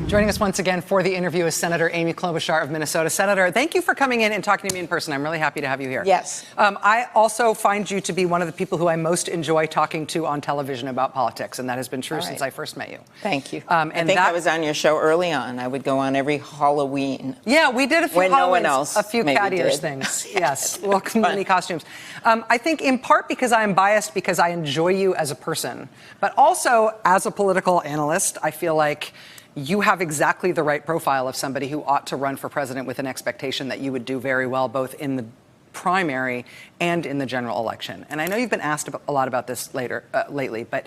Joining us once again for the interview is Senator Amy Klobuchar of Minnesota. Senator, thank you for coming in and talking to me in person. I'm really happy to have you here. Yes. I also find you to be one of the people who I most enjoy talking to on television about politics, and that has been true since I first met you. Thank you. I think I was on your show early on. I would go on every Halloween. Yeah, we did a few when no one else a few cat ears things. Yes, well, many costumes. I think in part because I am biased because I enjoy you as a person, but also as a political analyst, I feel like you have exactly the right profile of somebody who ought to run for president with an expectation that you would do very well both in the primary and in the general election. And I know you've been asked a lot about this lately, but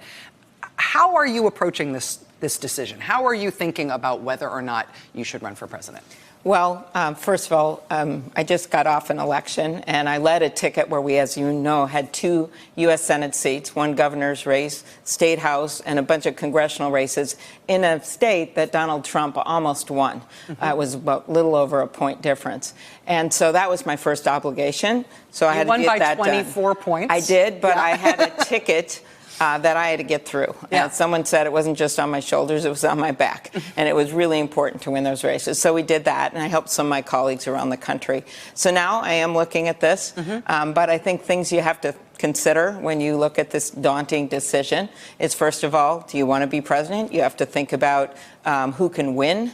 how are you approaching this decision? How are you thinking about whether or not you should run for president? Well, first of all, I just got off an election, and I led a ticket where we, as you know, had 2 U.S. Senate seats, 1 governor's race, state house, and a bunch of congressional races in a state that Donald Trump almost won. It was about a little over a point difference. And so that was my first obligation. So I had to get that done. You won by 24 points. I did, but I had a ticket that I had to get through. Yeah. Someone said it wasn't just on my shoulders, it was on my back. And it was really important to win those races. So we did that, and I helped some of my colleagues around the country. So now I am looking at this, but I think things you have to consider when you look at this daunting decision is, first of all, do you want to be president? You have to think about who can win.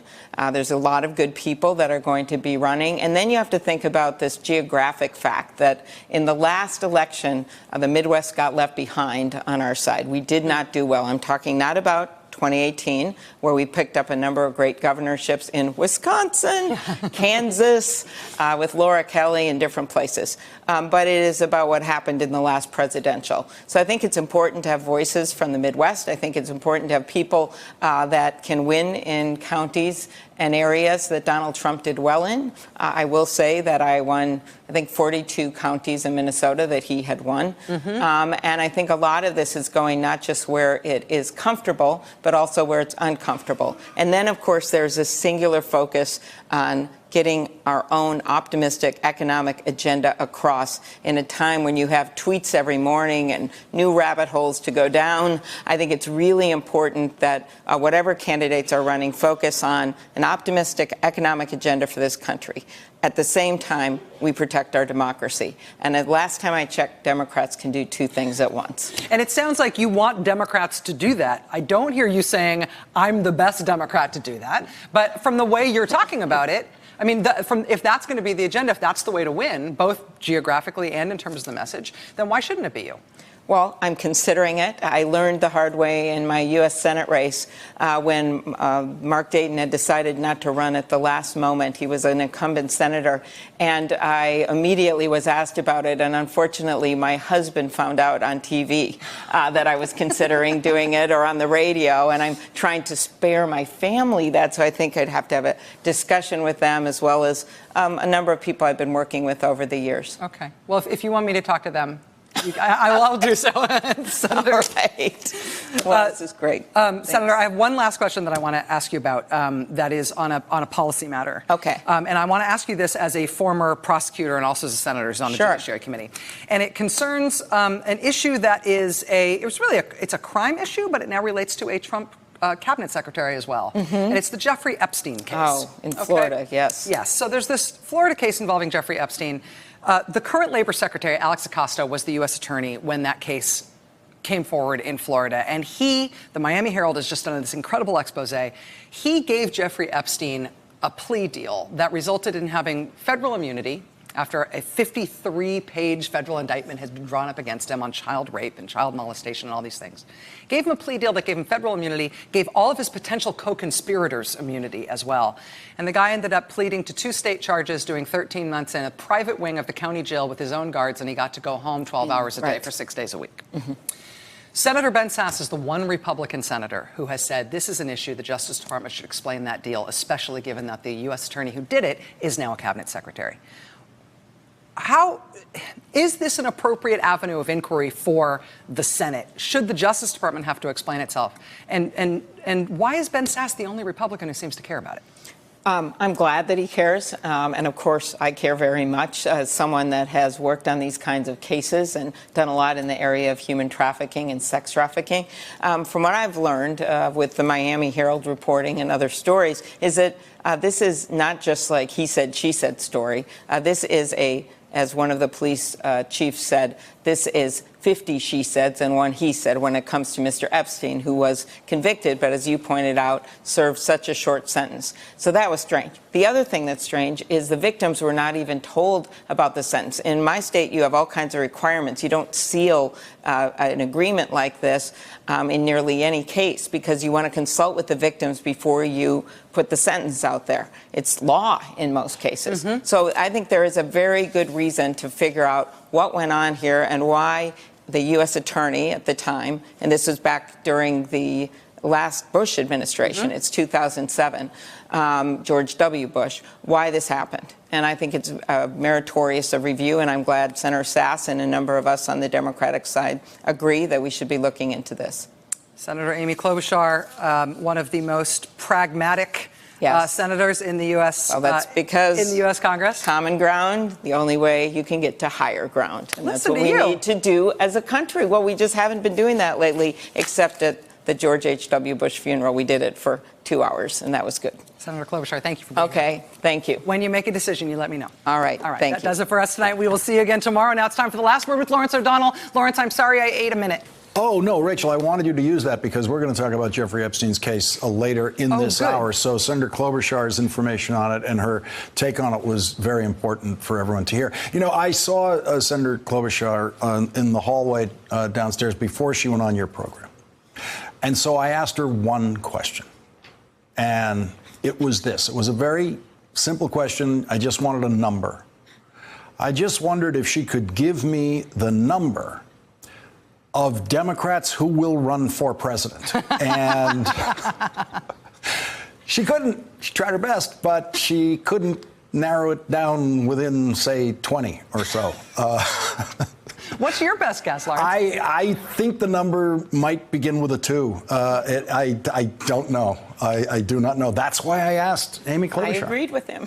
There's a lot of good people that are going to be running. And then you have to think about this geographic fact that in the last election, the Midwest got left behind on our side. We did not do well. I'm talking not about 2018, where we picked up a number of great governorships in Wisconsin, Kansas, with Laura Kelly and different places. But it is about what happened in the last presidential. So I think it's important to have voices from the Midwest. I think it's important to have people that can win in counties and areas that Donald Trump did well in. I will say that I won, I think, 42 counties in Minnesota that he had won. And I think a lot of this is going not just where it is comfortable, but also where it's uncomfortable. And then, of course, there's a singular focus on getting our own optimistic economic agenda across in a time when you have tweets every morning and new rabbit holes to go down. I think it's really important that whatever candidates are running focus on an optimistic economic agenda for this country. At the same time, we protect our democracy. And the last time I checked, Democrats can do 2 things at once. And it sounds like you want Democrats to do that. I don't hear you saying, I'm the best Democrat to do that. But from the way you're talking about it, I mean, if that's going to be the agenda, if that's the way to win, both geographically and in terms of the message, then why shouldn't it be you? Well, I'm considering it. I learned the hard way in my U.S. Senate race when Mark Dayton had decided not to run at the last moment. He was an incumbent senator, and I immediately was asked about it. And unfortunately, my husband found out on TV that I was considering doing it, or on the radio. And I'm trying to spare my family that, so I think I'd have to have a discussion with them, as well as a number of people I've been working with over the years. Okay. Well, if you want me to talk to them, I'll do so. Senator. All right. Well, this is great. Senator, I have one last question that I want to ask you about that is on a policy matter. Okay. And I want to ask you this as a former prosecutor and also as a senator who's on the Judiciary Committee. And it concerns an issue that is it's a crime issue, but it now relates to a Trump cabinet secretary as well. And it's the Jeffrey Epstein case. Oh, in Florida, yes. Yes. So there's this Florida case involving Jeffrey Epstein. The current labor secretary, Alex Acosta, was the U.S. attorney when that case came forward in Florida. And the Miami Herald has just done this incredible expose. He gave Jeffrey Epstein a plea deal that resulted in having federal immunity after a 53-page federal indictment has been drawn up against him on child rape and child molestation and all these things. Gave him a plea deal that gave him federal immunity, gave all of his potential co-conspirators immunity as well. And the guy ended up pleading to 2 state charges, doing 13 months in a private wing of the county jail with his own guards, and he got to go home 12 hours a day for 6 days a week. Senator Ben Sasse is the one Republican senator who has said this is an issue the Justice Department should explain that deal, especially given that the U.S. attorney who did it is now a cabinet secretary. How is this an appropriate avenue of inquiry for the Senate? Should the Justice Department have to explain itself? And why is Ben Sasse the only Republican who seems to care about it? I'm glad that he cares, and of course I care very much as someone that has worked on these kinds of cases and done a lot in the area of human trafficking and sex trafficking. From what I've learned with the Miami Herald reporting and other stories is that this is not just like he said, she said story. This is as one of the police chiefs said, this is 50 she saids and one he said when it comes to Mr. Epstein, who was convicted, but as you pointed out, served such a short sentence. So that was strange. The other thing that's strange is the victims were not even told about the sentence. In my state, you have all kinds of requirements. You don't seal an agreement like this in nearly any case because you want to consult with the victims before you put the sentence out there. It's law in most cases. So I think there is a very good reason to figure out what went on here and why the U.S. attorney at the time, and this was back during the last Bush administration, it's 2007, George W. Bush, why this happened. And I think it's meritorious of review, and I'm glad Senator Sass and a number of us on the Democratic side agree that we should be looking into this. Senator Amy Klobuchar, one of the most pragmatic senators in the U.S. Well, that's because in the U.S. Congress. Common ground, the only way you can get to higher ground. And that's what we need to do as a country. Well, we just haven't been doing that lately, except at the George H.W. Bush funeral. We did it for 2 hours, and that was good. Senator Klobuchar, thank you for being here. Okay, thank you. When you make a decision, you let me know. All right, thank you. That does it for us tonight. We will see you again tomorrow. Now it's time for the last word with Lawrence O'Donnell. Lawrence, I'm sorry I ate a minute. Oh, no, Rachel, I wanted you to use that because we're going to talk about Jeffrey Epstein's case later in this hour. So Senator Klobuchar's information on it and her take on it was very important for everyone to hear. You know, I saw Senator Klobuchar in the hallway downstairs before she went on your program. And so I asked her one question. And it was this. It was a very simple question. I just wanted a number. I just wondered if she could give me the number of Democrats who will run for president. And she couldn't. She tried her best, but she couldn't narrow it down within, say, 20 or so. What's your best guess, Lawrence? I think the number might begin with a 2. I don't know. I do not know. That's why I asked Amy Klobuchar. I agreed with him.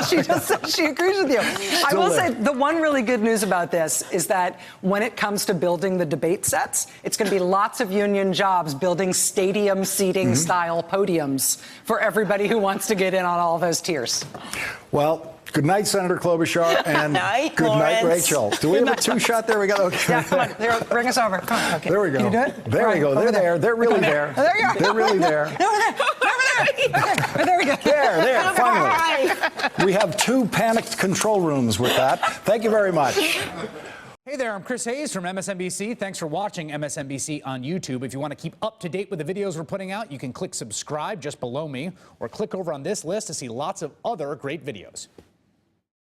She just said she agrees with you. I will say the one really good news about this is that when it comes to building the debate sets, it's going to be lots of union jobs building stadium seating style podiums for everybody who wants to get in on all those tiers. Well, good night, Senator Klobuchar, and good night, Rachel. Do we have a 2-shot there? We got okay. Yeah, come on, there, bring us over. Come on, okay. There we go. Can you do it? There we go. They're there. They're really there. There you are. They're really there. Over there. Okay, there we go. There, finally. We have 2 panicked control rooms with that. Thank you very much. Hey there, I'm Chris Hayes from MSNBC. Thanks for watching MSNBC on YouTube. If you want to keep up to date with the videos we're putting out, you can click subscribe just below me or click over on this list to see lots of other great videos.